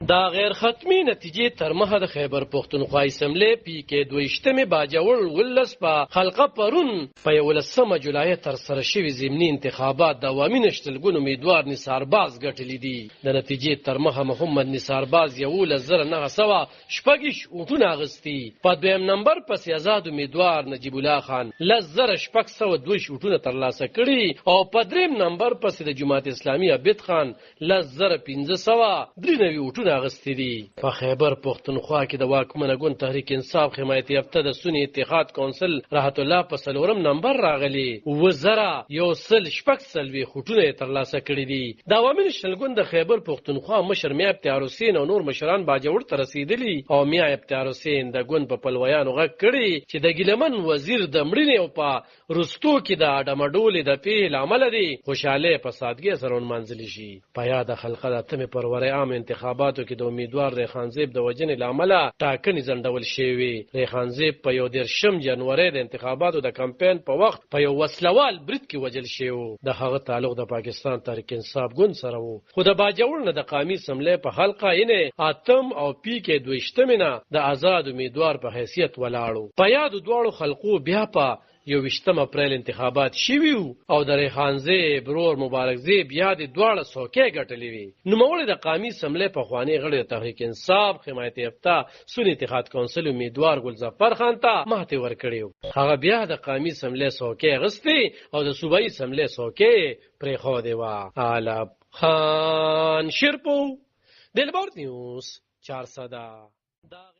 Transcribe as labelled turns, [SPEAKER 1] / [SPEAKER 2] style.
[SPEAKER 1] دا غیر ختمی نتیجې تر مخه د خیبر پښتونخوا اسمبلی پی کې 22 باجوړ ولس په خلقه پرون په 11 جولای تر سره شوي ضمني انتخابات د عوامي نشتلګون امیدوار نثارباز ګټلې دي. د نتیجې تر مخه محمد نثارباز 11,900 شپږ ووټونه اخیستي. په دویم نمبر پسې آزاد امیدوار نجیب الله خان 10,602 ووټونه ترلاسه کړي او په دریم نمبر پسې د جماعت اسلامي عبید خان 10,593 ووټونه اخیستي دي. په خیبر پښتونخوا کې د واکمنه ګوند تحریک انصاف حمایت یافته د سنی اتحاد کونسل راحت الله په 4 نمبر راغلي 1,100 ووټونه ترلاسه کړي دي. د عوامي نشنل ګوند د خیبر پښتونخوا مشر میا افتخار حسین او نور مشران باجوړ ته رسیدلي او میا افتخار حسین د ګوند په پلویانو غږ کړي چې د ګیلمن وزیر د مړینې او په رستو کې د اډمډولې د پیل عمل دي خوشاله په سادګۍ سره ونمانځل شي. په یاد خلقه د 8 فروری عام انتخاباتو کې د امیدوار ریحانزیب د وجنې لامل ټاکنې ځنډول شوې. ریحانزیب په 11 جنوري د انتخاباتو د کمپاین په وخت په یو وسلوال برید کې وژل شو. د هغه تعلق د پاکستان تحریک انصاف ګوند سره وو. خو د باجوړ نه د قومي سملې په حلقه یې اتم او پی کې 22 نه د آزاد امیدوار په حیثیت ولاړو. په یاد دواړو خلقو بیا په 21 اپریل انتخابات شوي او د ریحانزیب برور مبارکزیب بیا د دواړه څوکۍ ګټلې وي. نوموړي د قومي سملې پخواني غړي د تحریک انصاف حمایت یافته سنی اتحاد کونسل امیدوار ګلظفر خان ته ماتې ورکړې. هغه بیا د قومي سملې څوکۍ اخیستې او د صوبایي سملې څوکۍ پرېښودې وه. علب خان شیرپو دلبار نیوز 400